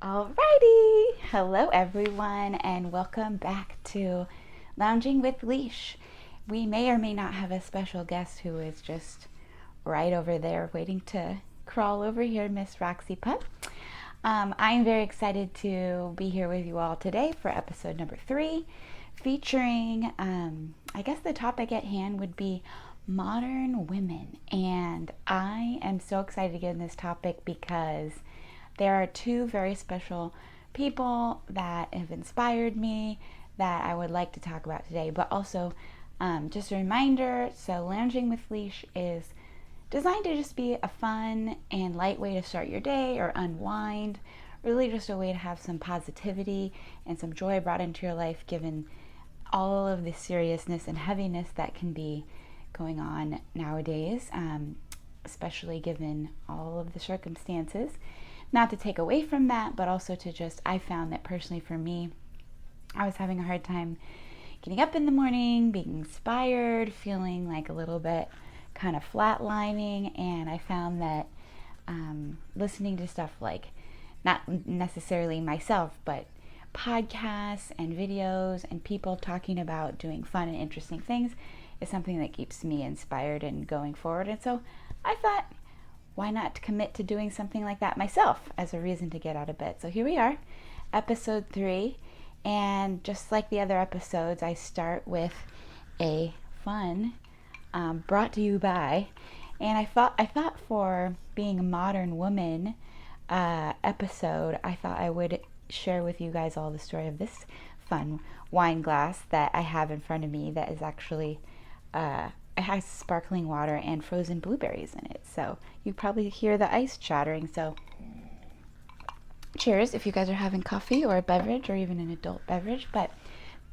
Alrighty, hello everyone, and welcome back to Lounging with Leash. We may or may not have a special guest who is just right over there waiting to crawl over here, Miss Roxy Pup. I'm very excited to be here with you all today for episode number 3, featuring, I guess the topic at hand would be modern women. And I am so excited to get in this topic because there are two very special people that have inspired me that I would like to talk about today. But also, just a reminder, so Lounging with Leash is designed to just be a fun and light way to start your day or unwind. Really just a way to have some positivity and some joy brought into your life given all of the seriousness and heaviness that can be going on nowadays, especially given all of the circumstances. Not to take away from that, but also to just, I found that personally for me, I was having a hard time getting up in the morning, being inspired, feeling like a little bit kind of flatlining, and I found that listening to stuff like, not necessarily myself, but podcasts and videos and people talking about doing fun and interesting things is something that keeps me inspired and going forward. And so I thought, why not commit to doing something like that myself as a reason to get out of bed? So here we are, episode 3. And just like the other episodes, I start with a fun brought to you by. And I thought for being a modern woman episode, I thought I would share with you guys all the story of this fun wine glass that I have in front of me that is actually it has sparkling water and frozen blueberries in it. So you probably hear the ice chattering. So cheers if you guys are having coffee or a beverage or even an adult beverage. But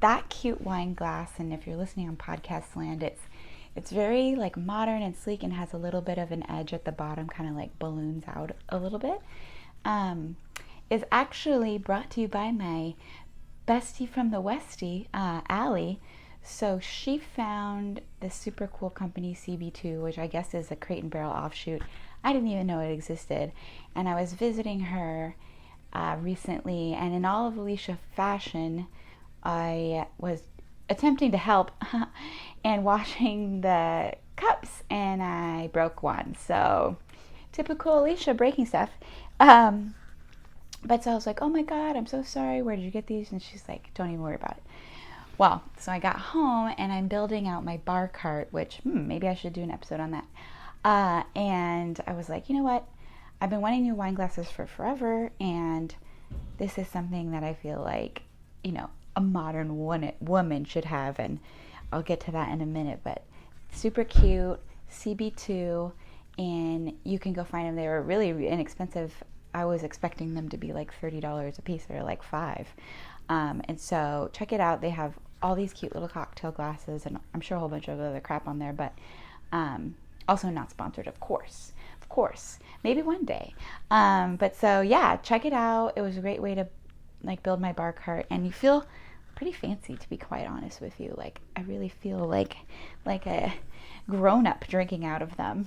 that cute wine glass, and if you're listening on podcast land, it's very like modern and sleek and has a little bit of an edge at the bottom, kind of like balloons out a little bit. Is actually brought to you by my bestie from the Westie, Allie. So she found this super cool company, CB2, which I guess is a Crate and Barrel offshoot. I didn't even know it existed. And I was visiting her recently, and in all of Alicia fashion, I was attempting to help and washing the cups, and I broke one. So typical Alicia, breaking stuff. But so I was like, oh my God, I'm so sorry. Where did you get these? And she's like, don't even worry about it. Well, so I got home and I'm building out my bar cart, which maybe I should do an episode on that. And I was like, you know what? I've been wanting new wine glasses for forever, and this is something that I feel like, a modern woman should have, and I'll get to that in a minute. But super cute, CB2, and you can go find them. They were really inexpensive. I was expecting them to be like $30 a piece. They're like $5. And so check it out. They have all these cute little cocktail glasses, and I'm sure a whole bunch of other crap on there, but also not sponsored, of course. Maybe one day. But so yeah, check it out. It was a great way to like build my bar cart, and you feel pretty fancy, to be quite honest with you. Like I really feel like a grown-up drinking out of them.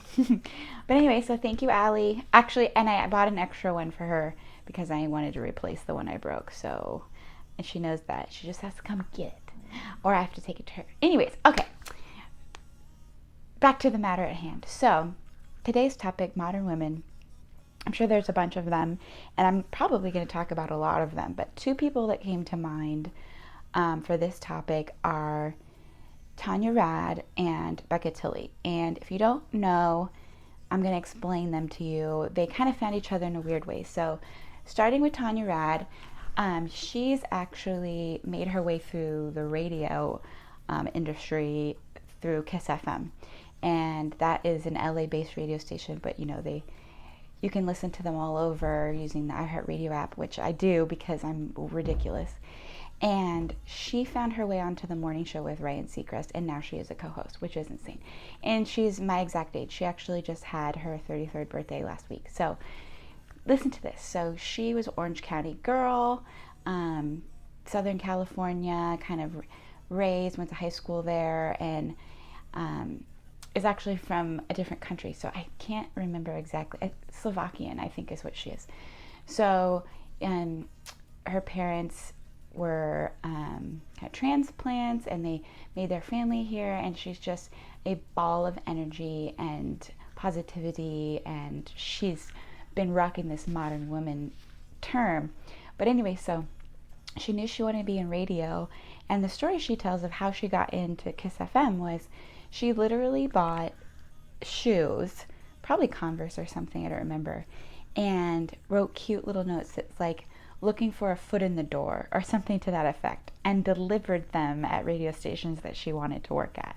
But anyway, so thank you, Allie. Actually, and I bought an extra one for her because I wanted to replace the one I broke. So, and she knows that. She just has to come get it, or I have to take it to her. Anyways, okay. Back to the matter at hand. So, today's topic, modern women. I'm sure there's a bunch of them, and I'm probably going to talk about a lot of them. But two people that came to mind for this topic are Tanya Rad and Becca Tilley. And if you don't know, I'm going to explain them to you. They kind of found each other in a weird way. So, starting with Tanya Rad, she's actually made her way through the radio industry through Kiss FM. And that is an LA-based radio station, but you can listen to them all over using the iHeartRadio app, which I do because I'm ridiculous. And she found her way onto the morning show with Ryan Seacrest, and now she is a co-host, which is insane. And she's my exact age. She actually just had her 33rd birthday last week. So listen to this. So she was an Orange County girl, Southern California, kind of raised, went to high school there, and is actually from a different country. So I can't remember exactly. Slovakian, I think, is what she is. So her parents were had transplants, and they made their family here, and she's just a ball of energy and positivity, and she's been rocking this modern woman term. But anyway, so she knew she wanted to be in radio, and the story she tells of how she got into Kiss FM was she literally bought shoes, probably Converse or something, I don't remember, and wrote cute little notes that's like looking for a foot in the door or something to that effect, and delivered them at radio stations that she wanted to work at.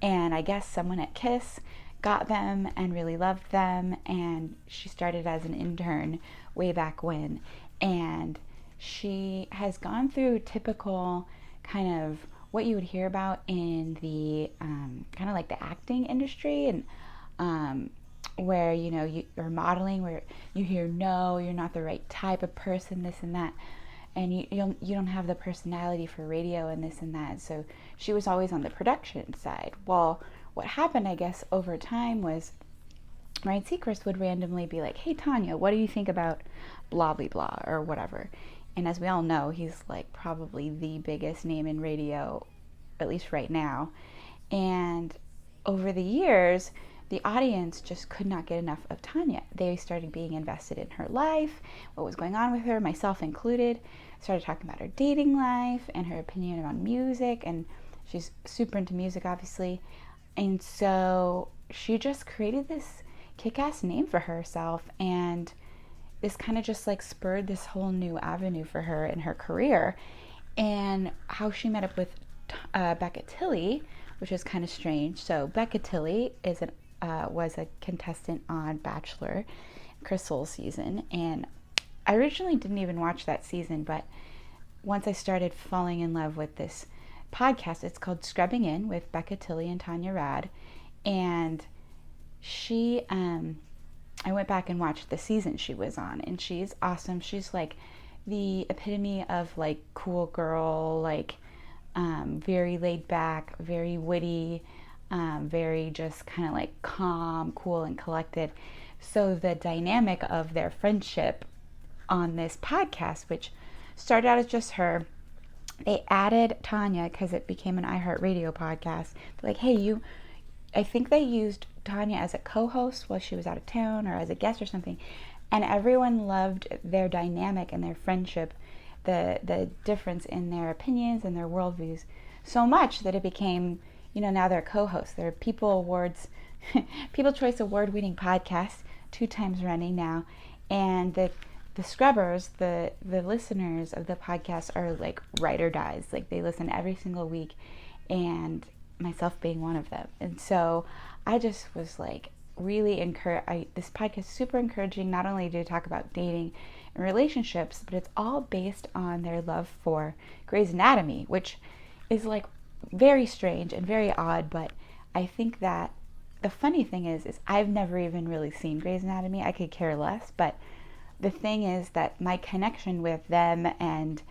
And I guess someone at Kiss got them and really loved them, and she started as an intern way back when. And she has gone through typical kind of what you would hear about in the kind of like the acting industry, and where you're modeling, where you hear no, you're not the right type of person, this and that, and you don't have the personality for radio and this and that. So she was always on the production side. Well, what happened, I guess, over time was Ryan Seacrest would randomly be like, hey Tanya, what do you think about blah blah blah or whatever. And as we all know, he's like probably the biggest name in radio, at least right now. And over the years, the audience just could not get enough of Tanya. They started being invested in her life, what was going on with her, myself included. Started talking about her dating life and her opinion on music, and she's super into music, obviously. And so she just created this kick-ass name for herself, and this kind of just like spurred this whole new avenue for her in her career. And how she met up with Becca Tilley, which is kind of strange. So Becca Tilley was a contestant on Bachelor, Crystal's season, and I originally didn't even watch that season, but once I started falling in love with this podcast, it's called Scrubbing In with Becca Tilley and Tanya Rad, and she I went back and watched the season she was on, and she's awesome. She's like the epitome of like cool girl, like very laid back, very witty, very just kind of like calm, cool, and collected. So the dynamic of their friendship on this podcast, which started out as just her, they added Tanya because it became an iHeartRadio podcast. They're like, hey, I think they used Tanya as a co-host while she was out of town or as a guest or something, and everyone loved their dynamic and their friendship, the difference in their opinions and their worldviews, so much that it became, now they're co-hosts. They're People Choice Award winning podcast 2 times running now, and the scrubbers, the listeners of the podcast are like ride or dies. Like they listen every single week, and myself being one of them. And so I just was like really encouraged. This podcast is super encouraging. Not only do they talk about dating and relationships, but it's all based on their love for Grey's Anatomy, which is like very strange and very odd. But I think that the funny thing is I've never even really seen Grey's Anatomy. I could care less. But the thing is that my connection with them and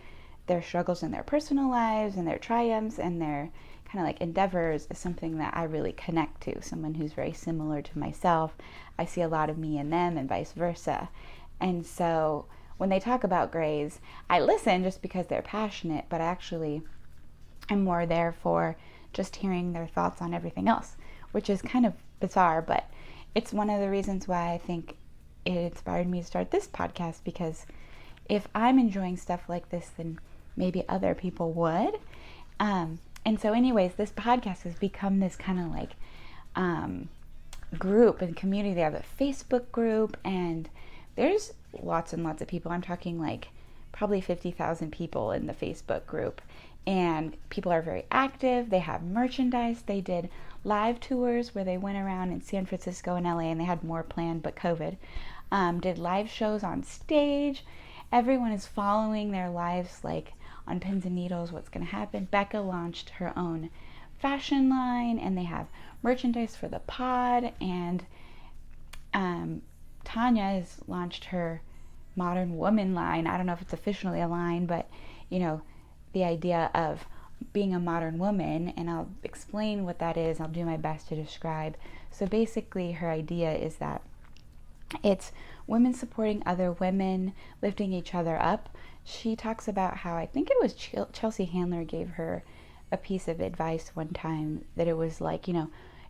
their struggles in their personal lives and their triumphs and their kind of like endeavors is something that I really connect to. Someone who's very similar to myself. I see a lot of me in them and vice versa. And so when they talk about Grey's, I listen just because they're passionate, but actually I'm more there for just hearing their thoughts on everything else, which is kind of bizarre, but it's one of the reasons why I think it inspired me to start this podcast, because if I'm enjoying stuff like this, then maybe other people would. And so anyways, this podcast has become this kind of like group and community. They have a Facebook group, and there's lots and lots of people. I'm talking like probably 50,000 people in the Facebook group, and people are very active. They have merchandise. They did live tours where they went around in San Francisco and LA, and they had more planned, but COVID. Did live shows on stage. Everyone is following their lives like on pins and needles, what's going to happen. Becca launched her own fashion line, and they have merchandise for the pod, and Tanya has launched her Modern Woman line. I don't know if it's officially a line, but the idea of being a modern woman, and I'll explain what that is. I'll do my best to describe. So basically her idea is that it's women supporting other women, lifting each other up. She talks about how, I think it was Chelsea Handler gave her a piece of advice one time, that it was like,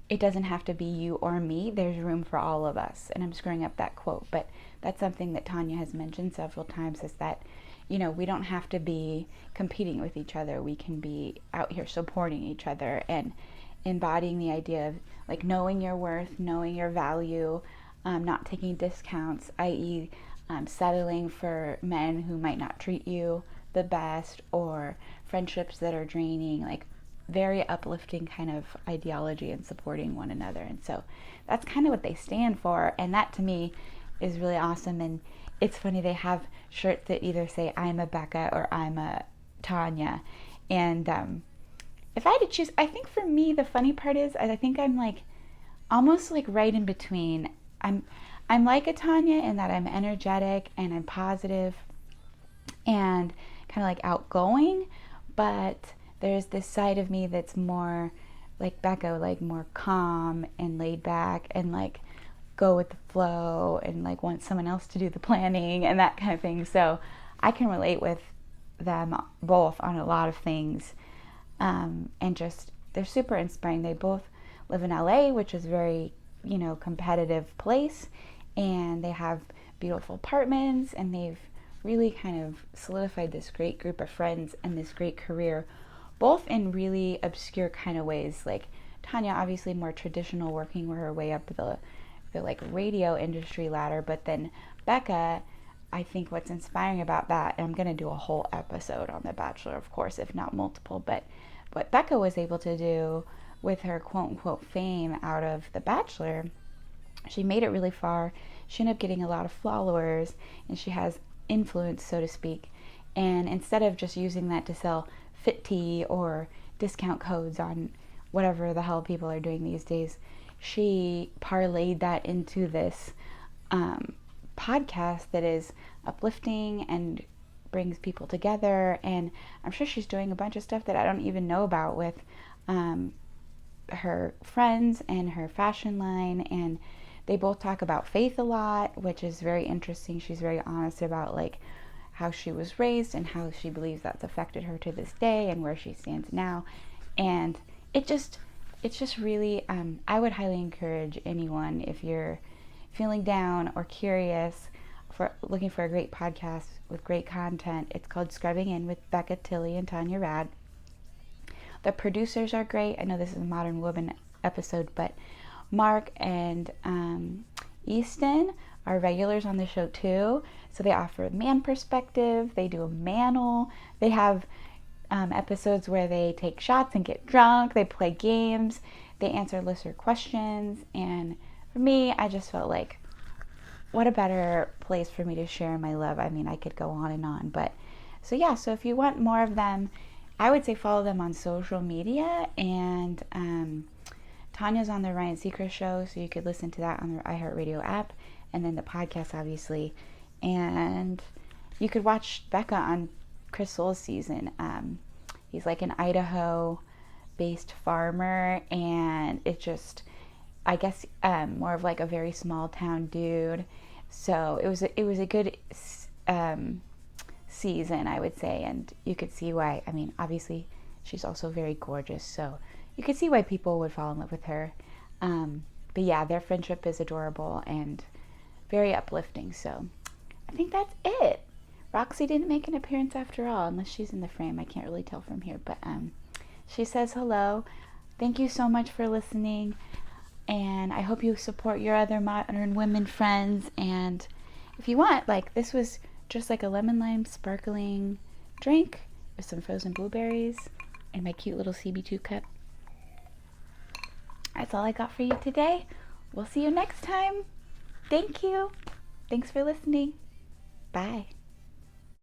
it doesn't have to be you or me. There's room for all of us. And I'm screwing up that quote, but that's something that Tanya has mentioned several times, is that, we don't have to be competing with each other. We can be out here supporting each other and embodying the idea of like knowing your worth, knowing your value, not taking discounts, i.e., settling for men who might not treat you the best, or friendships that are draining, like very uplifting kind of ideology and supporting one another. And so that's kind of what they stand for. And that to me is really awesome. And it's funny, they have shirts that either say I'm a Becca or I'm a Tanya. And if I had to choose, I think for me the funny part is I think I'm like almost like right in between. I'm like a Tanya in that I'm energetic and I'm positive and kind of like outgoing, but there's this side of me that's more like Becca, like more calm and laid back and like go with the flow and like want someone else to do the planning and that kind of thing. So I can relate with them both on a lot of things, and just they're super inspiring. They both live in LA, which is very competitive place, and they have beautiful apartments, and they've really kind of solidified this great group of friends and this great career, both in really obscure kind of ways. Like Tanya, obviously more traditional, working her way up the like radio industry ladder, but then Becca, I think what's inspiring about that, and I'm going to do a whole episode on The Bachelor, of course, if not multiple, but what Becca was able to do with her quote-unquote fame out of The Bachelor, she made it really far. She ended up getting a lot of followers, and she has influence, so to speak. And instead of just using that to sell fit tea or discount codes on whatever the hell people are doing these days, she parlayed that into this podcast that is uplifting and brings people together. And I'm sure she's doing a bunch of stuff that I don't even know about with her friends and her fashion line. And they both talk about faith a lot, which is very interesting. She's very honest about like how she was raised and how she believes that's affected her to this day and where she stands now. And it's just really, I would highly encourage anyone, if you're feeling down or curious, for looking for a great podcast with great content. It's called Scrubbing In with Becca Tilley and Tanya Rad. The producers are great. I know this is a Modern Woman episode, but Mark and Easton are regulars on the show too. So they offer a man perspective. They do a manel. They have episodes where they take shots and get drunk. They play games. They answer listener questions. And for me, I just felt like, what a better place for me to share my love. I mean, I could go on and on. But so yeah, so if you want more of them, I would say follow them on social media. And Tanya's on the Ryan Seacrest show, so you could listen to that on the iHeartRadio app. And then the podcast, obviously. And you could watch Becca on Chris Soule's season. He's like an Idaho-based farmer, and it's just, I guess, more of like a very small town dude. So it was a good season, I would say, and you could see why. I mean, obviously, she's also very gorgeous, so you could see why people would fall in love with her. But yeah, their friendship is adorable and very uplifting. So I think that's it. Roxy didn't make an appearance after all, unless she's in the frame. I can't really tell from here, but she says hello. Thank you so much for listening, and I hope you support your other modern women friends. And if you want, like, this was just like a lemon lime sparkling drink with some frozen blueberries and my cute little CB2 cup. That's all I got for you today. We'll see you next time. Thank you. Thanks for listening. Bye.